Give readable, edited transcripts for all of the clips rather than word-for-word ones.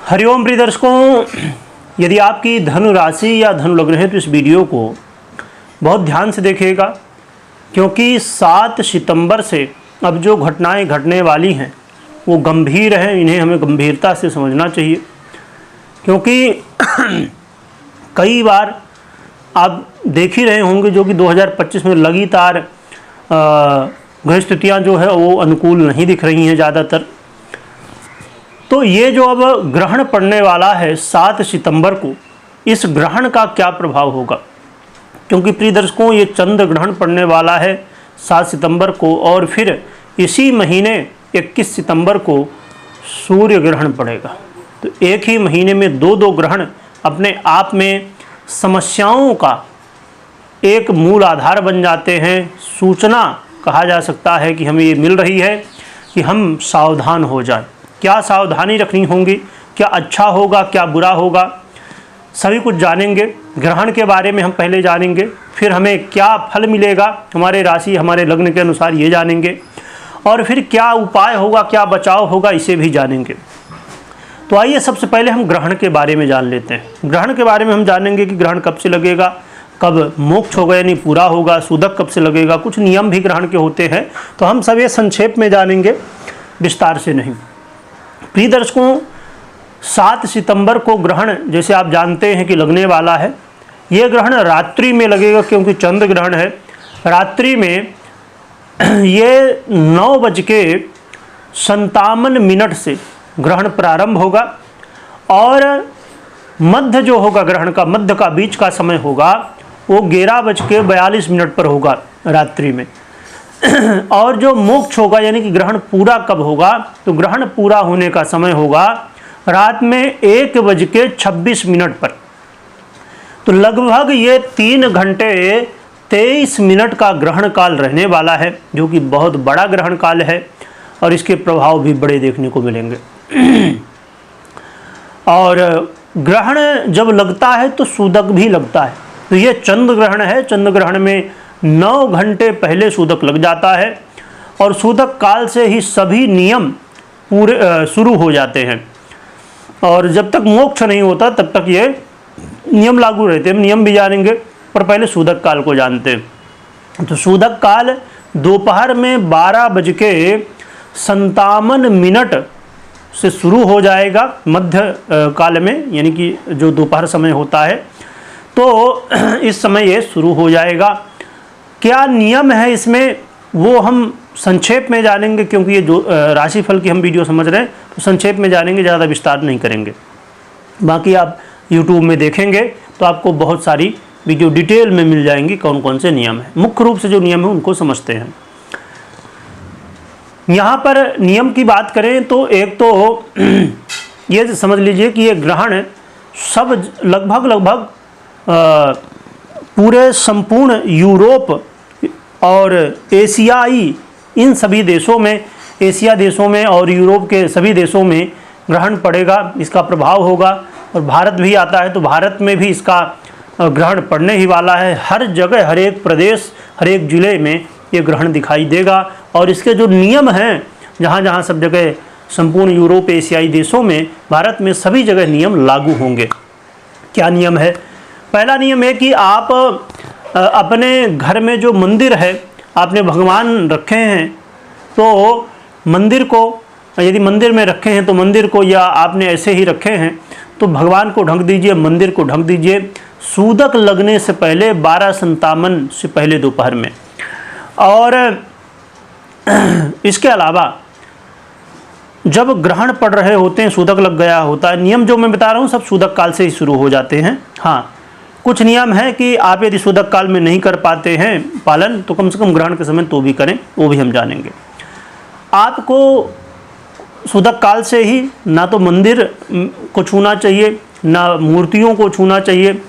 हरिओम प्रिय दर्शकों, यदि आपकी धनु राशि या धनु लग्न है तो इस वीडियो को बहुत ध्यान से देखिएगा, क्योंकि 7 सितंबर से अब जो घटनाएं घटने वाली हैं वो गंभीर हैं। इन्हें हमें गंभीरता से समझना चाहिए, क्योंकि कई बार आप देख ही रहे होंगे जो कि 2025 में लगातार ग्रह स्थितियाँ जो है वो अनुकूल नहीं दिख रही हैं ज़्यादातर। तो ये जो अब ग्रहण पड़ने वाला है 7 सितंबर को, इस ग्रहण का क्या प्रभाव होगा? क्योंकि प्रिय दर्शकों, ये चंद्र ग्रहण पड़ने वाला है 7 सितंबर को, और फिर इसी महीने 21 सितंबर को सूर्य ग्रहण पड़ेगा। तो एक ही महीने में दो ग्रहण अपने आप में समस्याओं का एक मूल आधार बन जाते हैं। सूचना कहा जा सकता है कि हमें ये मिल रही है कि हम सावधान हो जाएं। क्या सावधानी रखनी होगी, क्या अच्छा होगा, क्या बुरा होगा, सभी कुछ जानेंगे। ग्रहण के बारे में हम पहले जानेंगे, फिर हमें क्या फल मिलेगा हमारे राशि हमारे लग्न के अनुसार ये जानेंगे, और फिर क्या उपाय होगा, क्या बचाव होगा, इसे भी जानेंगे। तो आइए सबसे पहले हम ग्रहण के बारे में जान लेते हैं। ग्रहण के बारे में हम जानेंगे कि ग्रहण कब से लगेगा, कब मोक्ष होगा यानी पूरा होगा, सूदक कब से लगेगा, कुछ नियम भी ग्रहण के होते हैं। तो हम सब ये संक्षेप में जानेंगे, विस्तार से नहीं। प्रिय दर्शकों, 7 सितंबर को ग्रहण जैसे आप जानते हैं कि लगने वाला है। ये ग्रहण रात्रि में लगेगा, क्योंकि चंद्र ग्रहण है। रात्रि में ये 9:57 से ग्रहण प्रारंभ होगा, और मध्य जो होगा ग्रहण का, मध्य का बीच का समय होगा वो 11:42 पर होगा रात्रि में। और जो मोक्ष होगा यानी कि ग्रहण पूरा कब होगा, तो ग्रहण पूरा होने का समय होगा रात में 1:26 पर। तो लगभग ये 3 घंटे 23 मिनट का ग्रहण काल रहने वाला है, जो कि बहुत बड़ा ग्रहण काल है, और इसके प्रभाव भी बड़े देखने को मिलेंगे। और ग्रहण जब लगता है तो सूदक भी लगता है। तो ये चंद्र ग्रहण है। चंद्र ग्रहण में 9 घंटे पहले सूदक लग जाता है, और सूदक काल से ही सभी नियम पूरे शुरू हो जाते हैं, और जब तक मोक्ष नहीं होता तब तक ये नियम लागू रहते हैं। हम नियम भी जानेंगे, पर पहले सूदक काल को जानते हैं। तो सूदक काल दोपहर में 12:57 से शुरू हो जाएगा, मध्य काल में, यानी कि जो दोपहर समय होता है, तो इस समय ये शुरू हो जाएगा। क्या नियम है इसमें वो हम संक्षेप में जानेंगे, क्योंकि ये जो राशिफल की हम वीडियो समझ रहे हैं तो संक्षेप में जानेंगे, ज़्यादा विस्तार नहीं करेंगे। बाकी आप YouTube में देखेंगे तो आपको बहुत सारी वीडियो डिटेल में मिल जाएंगी कौन कौन से नियम हैं। मुख्य रूप से जो नियम है उनको समझते हैं। यहाँ पर नियम की बात करें तो एक तो ये समझ लीजिए कि ये ग्रहण सब लगभग पूरे संपूर्ण यूरोप और एशियाई, इन सभी देशों में, एशिया देशों में और यूरोप के सभी देशों में ग्रहण पड़ेगा, इसका प्रभाव होगा। और भारत भी आता है तो भारत में भी इसका ग्रहण पड़ने ही वाला है। हर जगह, हर एक प्रदेश, हर एक जिले में ये ग्रहण दिखाई देगा, और इसके जो नियम हैं जहाँ जहाँ सब जगह संपूर्ण यूरोप एशियाई देशों में, भारत में सभी जगह नियम लागू होंगे। क्या नियम है? पहला नियम है कि आप अपने घर में जो मंदिर है, आपने भगवान रखे हैं तो मंदिर को, यदि मंदिर में रखे हैं तो मंदिर को, या आपने ऐसे ही रखे हैं तो भगवान को ढक दीजिए, मंदिर को ढक दीजिए सूदक लगने से पहले 12:57 से पहले दोपहर में। और इसके अलावा जब ग्रहण पड़ रहे होते हैं, सूदक लग गया होता है, नियम जो मैं बता रहा हूँ सब सूदक काल से ही शुरू हो जाते हैं। हाँ, कुछ नियम है कि आप यदि सूदक काल में नहीं कर पाते हैं पालन, तो कम से कम ग्रहण के समय तो भी करें, वो भी हम जानेंगे। आपको सूदक काल से ही ना तो मंदिर को छूना चाहिए, ना मूर्तियों को छूना चाहिए,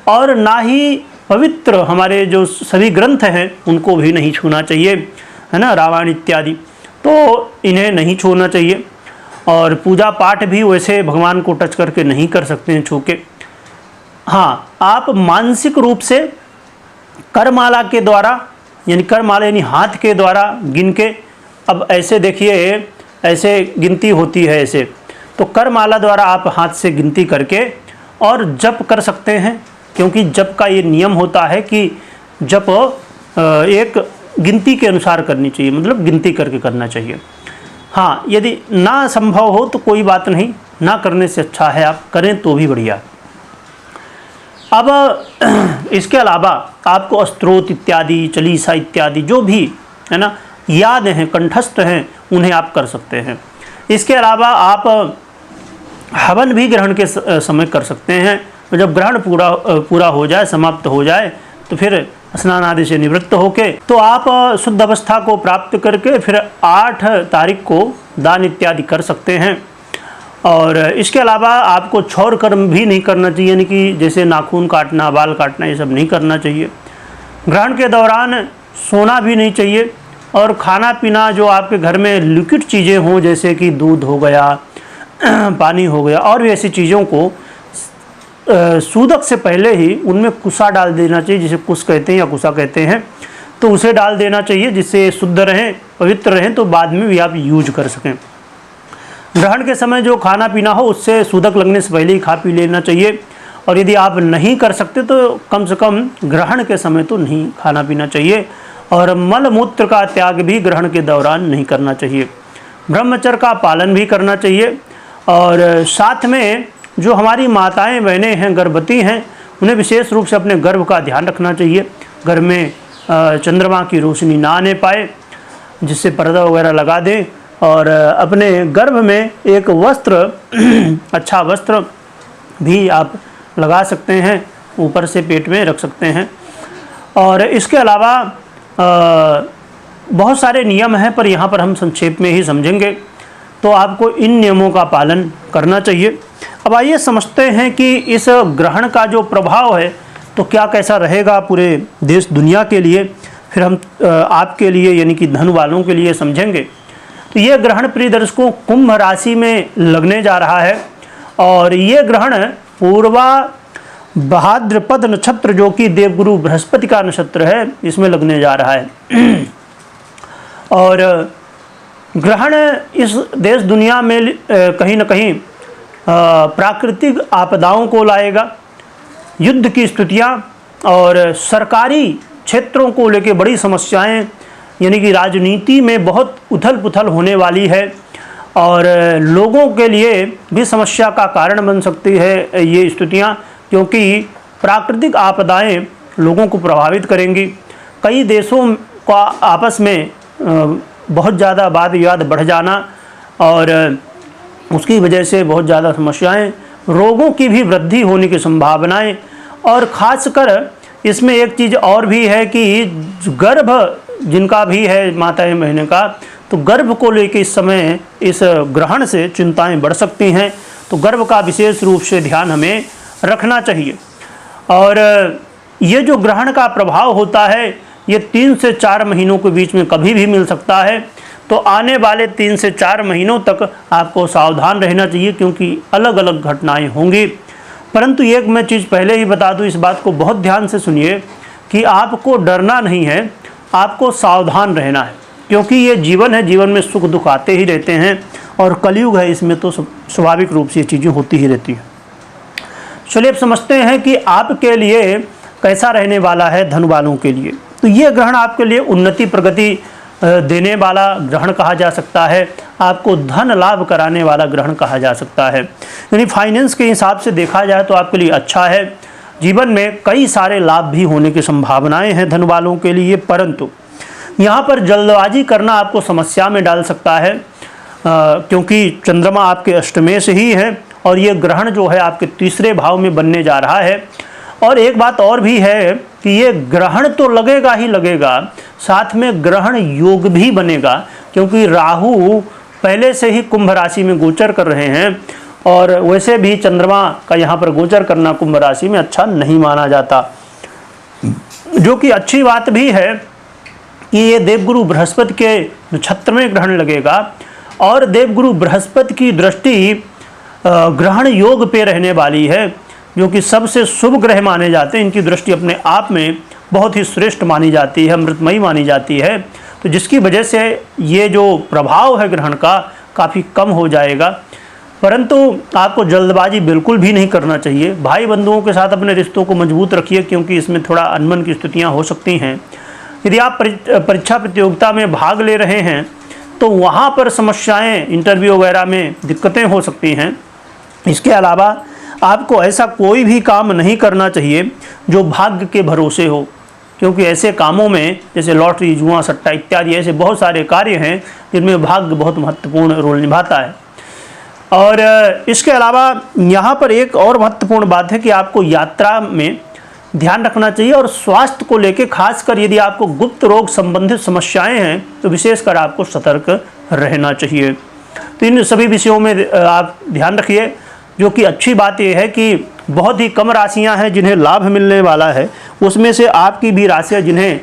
और ना ही पवित्र हमारे जो सभी ग्रंथ हैं उनको भी नहीं छूना चाहिए, है ना, रामायण इत्यादि, तो इन्हें नहीं छूना चाहिए। और पूजा पाठ भी वैसे भगवान को टच करके नहीं कर सकते हैं, छू के। हाँ, आप मानसिक रूप से करमाला के द्वारा, यानी करमाला यानी हाथ के द्वारा गिन के, अब ऐसे देखिए, ऐसे गिनती होती है ऐसे, तो करमाला द्वारा आप हाथ से गिनती करके और जप कर सकते हैं, क्योंकि जप का ये नियम होता है कि जप एक गिनती के अनुसार करनी चाहिए, मतलब गिनती करके करना चाहिए। हाँ, यदि ना संभव हो तो कोई बात नहीं, ना करने से अच्छा है आप करें तो भी बढ़िया। अब इसके अलावा आपको स्तोत्र इत्यादि, चालीसा इत्यादि जो भी है ना याद हैं, कंठस्थ हैं, उन्हें आप कर सकते हैं। इसके अलावा आप हवन भी ग्रहण के समय कर सकते हैं। तो जब ग्रहण पूरा हो जाए, समाप्त हो जाए, तो फिर स्नान आदि से निवृत्त होके तो आप शुद्ध अवस्था को प्राप्त करके फिर 8 तारीख को दान इत्यादि कर सकते हैं। और इसके अलावा आपको क्षौर कर्म भी नहीं करना चाहिए, यानी कि जैसे नाखून काटना, बाल काटना, ये सब नहीं करना चाहिए। ग्रहण के दौरान सोना भी नहीं चाहिए, और खाना पीना जो आपके घर में लिक्विड चीज़ें हों, जैसे कि दूध हो गया, पानी हो गया, और भी ऐसी चीज़ों को सूदक से पहले ही उनमें कुसा डाल देना चाहिए, जिसे कुस कहते हैं या कुसा कहते हैं, तो उसे डाल देना चाहिए जिससे शुद्ध रहें, पवित्र रहें, तो बाद में भी आप यूज कर सकें। ग्रहण के समय जो खाना पीना हो उससे सूदक लगने से पहले ही खा पी लेना चाहिए, और यदि आप नहीं कर सकते तो कम से कम ग्रहण के समय तो नहीं खाना पीना चाहिए। और मल मूत्र का त्याग भी ग्रहण के दौरान नहीं करना चाहिए। ब्रह्मचर्य का पालन भी करना चाहिए, और साथ में जो हमारी माताएं बहनें हैं, गर्भवती हैं, उन्हें विशेष रूप से अपने गर्भ का ध्यान रखना चाहिए। घर में चंद्रमा की रोशनी ना आने पाए, जिससे पर्दा वगैरह लगा दें, और अपने गर्भ में एक वस्त्र अच्छा वस्त्र भी आप लगा सकते हैं, ऊपर से पेट में रख सकते हैं। और इसके अलावा बहुत सारे नियम हैं, पर यहाँ पर हम संक्षेप में ही समझेंगे। तो आपको इन नियमों का पालन करना चाहिए। अब आइए समझते हैं कि इस ग्रहण का जो प्रभाव है तो क्या कैसा रहेगा पूरे देश दुनिया के लिए, फिर हम आपके लिए यानी कि धन वालों के लिए समझेंगे। तो ये ग्रहण प्रिय दर्शकों कुंभ राशि में लगने जा रहा है, और ये ग्रहण पूर्वा भाद्रपद नक्षत्र जो कि देवगुरु बृहस्पति का नक्षत्र है, इसमें लगने जा रहा है। और ग्रहण इस देश दुनिया में कहीं न कहीं प्राकृतिक आपदाओं को लाएगा, युद्ध की स्थितियाँ, और सरकारी क्षेत्रों को लेकर बड़ी समस्याएं, यानी कि राजनीति में बहुत उथल पुथल होने वाली है, और लोगों के लिए भी समस्या का कारण बन सकती है ये स्थितियाँ, क्योंकि प्राकृतिक आपदाएं लोगों को प्रभावित करेंगी। कई देशों का आपस में बहुत ज़्यादा वाद विवाद बढ़ जाना, और उसकी वजह से बहुत ज़्यादा समस्याएं, रोगों की भी वृद्धि होने की संभावनाएं। और ख़ासकर इसमें एक चीज़ और भी है कि गर्भ जिनका भी है माताएं बहनें का, तो गर्भ को लेकर इस समय इस ग्रहण से चिंताएं बढ़ सकती हैं। तो गर्भ का विशेष रूप से ध्यान हमें रखना चाहिए। और ये जो ग्रहण का प्रभाव होता है ये 3 से 4 महीनों के बीच में कभी भी मिल सकता है। तो आने वाले 3 से 4 महीनों तक आपको सावधान रहना चाहिए, क्योंकि अलग अलग घटनाएं होंगी। परंतु एक मैं चीज़ पहले ही बता दूं, इस बात को बहुत ध्यान से सुनिए कि आपको डरना नहीं है, आपको सावधान रहना है, क्योंकि ये जीवन है, जीवन में सुख दुख आते ही रहते हैं, और कलयुग है, इसमें तो स्वाभाविक रूप से ये चीज़ें होती ही रहती हैं। चलिए अब समझते हैं कि आपके लिए कैसा रहने वाला है धन वालों के लिए। तो ये ग्रहण आपके लिए उन्नति प्रगति देने वाला ग्रहण कहा जा सकता है, आपको धन लाभ कराने वाला ग्रहण कहा जा सकता है। यानी फाइनेंस के हिसाब से देखा जाए तो आपके लिए अच्छा है। जीवन में कई सारे लाभ भी होने की संभावनाएं हैं धन वालों के लिए, परंतु यहाँ पर जल्दबाजी करना आपको समस्या में डाल सकता है, क्योंकि चंद्रमा आपके अष्टमें से ही है, और ये ग्रहण जो है आपके 3रे भाव में बनने जा रहा है। और एक बात और भी है कि ये ग्रहण तो लगेगा ही लगेगा, साथ में ग्रहण योग भी बनेगा, क्योंकि राहु पहले से ही कुंभ राशि में गोचर कर रहे हैं, और वैसे भी चंद्रमा का यहाँ पर गोचर करना कुंभ राशि में अच्छा नहीं माना जाता। जो कि अच्छी बात भी है कि ये देवगुरु बृहस्पति के नक्षत्र में ग्रहण लगेगा, और देवगुरु बृहस्पति की दृष्टि ग्रहण योग पे रहने वाली है, जो कि सबसे शुभ ग्रह माने जाते हैं। इनकी दृष्टि अपने आप में बहुत ही श्रेष्ठ मानी जाती है, अमृतमयी मानी जाती है। तो जिसकी वजह से ये जो प्रभाव है ग्रहण का काफ़ी कम हो जाएगा। परंतु आपको जल्दबाजी बिल्कुल भी नहीं करना चाहिए। भाई बंधुओं के साथ अपने रिश्तों को मजबूत रखिए, क्योंकि इसमें थोड़ा अनबन की स्थितियाँ हो सकती हैं। यदि आप परीक्षा प्रतियोगिता में भाग ले रहे हैं तो वहाँ पर समस्याएं, इंटरव्यू वगैरह में दिक्कतें हो सकती हैं। इसके अलावा आपको ऐसा कोई भी काम नहीं करना चाहिए जो भाग्य के भरोसे हो, क्योंकि ऐसे कामों में जैसे लॉटरी, जुआ, सट्टा इत्यादि ऐसे बहुत सारे कार्य हैं जिनमें भाग्य बहुत महत्वपूर्ण रोल निभाता है। और इसके अलावा यहाँ पर एक और महत्वपूर्ण बात है कि आपको यात्रा में ध्यान रखना चाहिए, और स्वास्थ्य को लेकर खासकर यदि आपको गुप्त रोग संबंधित समस्याएं हैं तो विशेषकर आपको सतर्क रहना चाहिए। तो इन सभी विषयों में आप ध्यान रखिए। जो कि अच्छी बात यह है कि बहुत ही कम राशियां हैं जिन्हें लाभ मिलने वाला है, उसमें से आपकी भी राशि है जिन्हें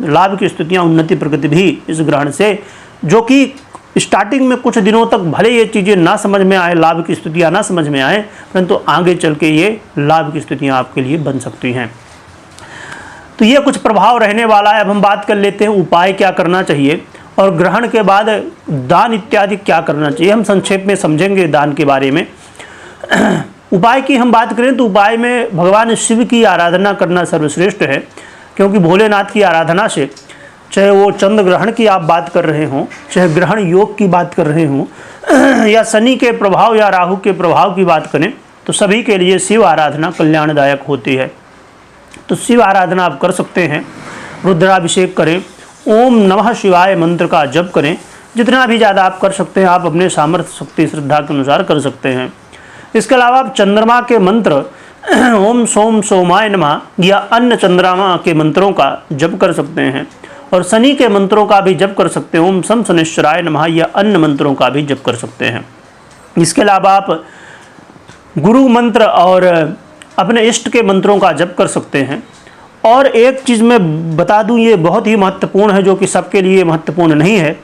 लाभ की स्थितियाँ, उन्नति, प्रगति भी इस ग्रहण से, जो कि स्टार्टिंग में कुछ दिनों तक भले ये चीज़ें ना समझ में आए, लाभ की स्थितियाँ ना समझ में आए, परंतु आगे चल के ये लाभ की स्थितियाँ आपके लिए बन सकती हैं। तो ये कुछ प्रभाव रहने वाला है। अब हम बात कर लेते हैं उपाय क्या करना चाहिए और ग्रहण के बाद दान इत्यादि क्या करना चाहिए। हम संक्षेप में समझेंगे दान के बारे में। उपाय की हम बात करें तो उपाय में भगवान शिव की आराधना करना सर्वश्रेष्ठ है, क्योंकि भोलेनाथ की आराधना से, चाहे वो चंद्र ग्रहण की आप बात कर रहे हों, चाहे ग्रहण योग की बात कर रहे हों, या शनि के प्रभाव या राहु के प्रभाव की बात करें, तो सभी के लिए शिव आराधना कल्याणदायक होती है। तो शिव आराधना आप कर सकते हैं। रुद्राभिषेक करें, ओम नमः शिवाय मंत्र का जप करें। जितना भी ज़्यादा आप कर सकते हैं, आप अपने सामर्थ्य, शक्ति, श्रद्धा के अनुसार कर सकते हैं। इसके अलावा आप चंद्रमा के मंत्र ओम सोम सोमाय नमः या अन्य चंद्रमा के मंत्रों का जप कर सकते हैं, और शनि के मंत्रों का भी जप कर सकते हैं। ओम शम शनिश्चराय नमः या अन्य मंत्रों का भी जप कर सकते हैं। इसके अलावा आप गुरु मंत्र और अपने इष्ट के मंत्रों का जप कर सकते हैं। और एक चीज़ मैं बता दूं, ये बहुत ही महत्वपूर्ण है, जो कि सबके लिए महत्वपूर्ण नहीं है।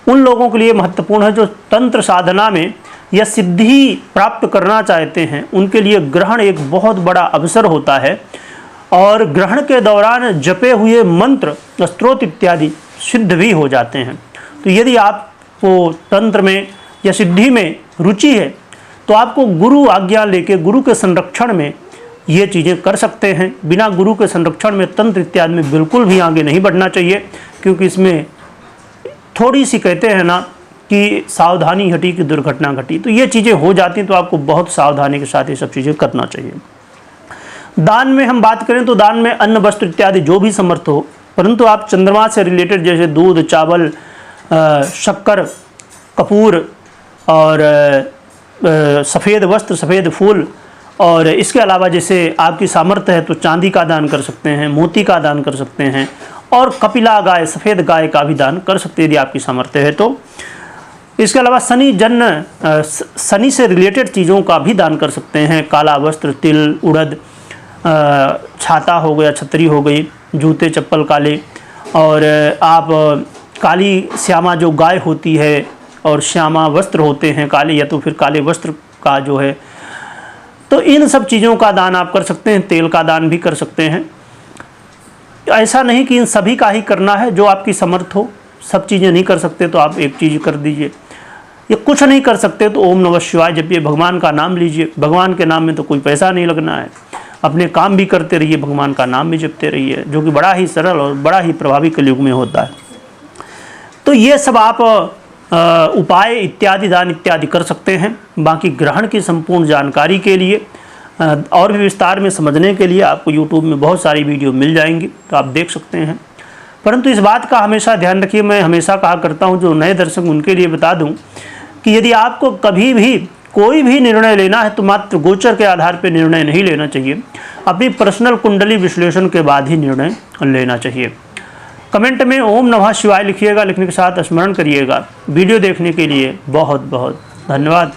उन लोगों के लिए महत्वपूर्ण है जो तंत्र साधना में या सिद्धि प्राप्त करना चाहते हैं। उनके लिए ग्रहण एक बहुत बड़ा अवसर होता है, और ग्रहण के दौरान जपे हुए मंत्र, स्तोत्र इत्यादि सिद्ध भी हो जाते हैं। तो यदि आपको तंत्र में या सिद्धि में रुचि है तो आपको गुरु आज्ञा लेके गुरु के संरक्षण में ये चीज़ें कर सकते हैं। बिना गुरु के संरक्षण में तंत्र इत्यादि में बिल्कुल भी आगे नहीं बढ़ना चाहिए, क्योंकि इसमें थोड़ी सी कहते हैं ना कि सावधानी हटी कि दुर्घटना घटी। तो ये चीज़ें हो जाती हैं, तो आपको बहुत सावधानी के साथ ये सब चीज़ें करना चाहिए। दान में हम बात करें तो दान में अन्न, वस्त्र इत्यादि जो भी समर्थ हो, परंतु आप चंद्रमा से रिलेटेड जैसे दूध, चावल, शक्कर, कपूर और सफ़ेद वस्त्र, सफ़ेद फूल, और इसके अलावा जैसे आपकी सामर्थ्य है तो चांदी का दान कर सकते हैं, मोती का दान कर सकते हैं, और कपिला गाय, सफ़ेद गाय का भी दान कर सकते हैं यदि आपकी सामर्थ्य है तो। इसके अलावा शनि से रिलेटेड चीज़ों का भी दान कर सकते हैं। काला वस्त्र, तिल, उड़द, छाता हो गया, छतरी हो गई, जूते चप्पल काले, और आप काली श्यामा जो गाय होती है और श्यामा वस्त्र होते हैं काले, या तो फिर काले वस्त्र का जो है, तो इन सब चीज़ों का दान आप कर सकते हैं। तेल का दान भी कर सकते हैं। ऐसा नहीं कि इन सभी का ही करना है, जो आपकी समर्थ हो। सब चीज़ें नहीं कर सकते तो आप एक चीज़ कर दीजिए। ये कुछ नहीं कर सकते तो ओम नमः शिवाय जपिए, भगवान का नाम लीजिए। भगवान के नाम में तो कोई पैसा नहीं लगना है। अपने काम भी करते रहिए, भगवान का नाम भी जपते रहिए, जो कि बड़ा ही सरल और बड़ा ही प्रभावी कलयुग में होता है। तो ये सब आप उपाय इत्यादि, दान इत्यादि कर सकते हैं। बाकी ग्रहण की संपूर्ण जानकारी के लिए और भी विस्तार में समझने के लिए आपको YouTube में बहुत सारी वीडियो मिल जाएंगी, तो आप देख सकते हैं। परंतु इस बात का हमेशा ध्यान रखिए, मैं हमेशा कहा करता हूं, जो नए दर्शक उनके लिए बता दूं कि यदि आपको कभी भी कोई भी निर्णय लेना है तो मात्र गोचर के आधार पर निर्णय नहीं लेना चाहिए। अपनी पर्सनल कुंडली विश्लेषण के बाद ही निर्णय लेना चाहिए। कमेंट में ओम नमः शिवाय लिखिएगा, लिखने के साथ स्मरण करिएगा। वीडियो देखने के लिए बहुत बहुत धन्यवाद।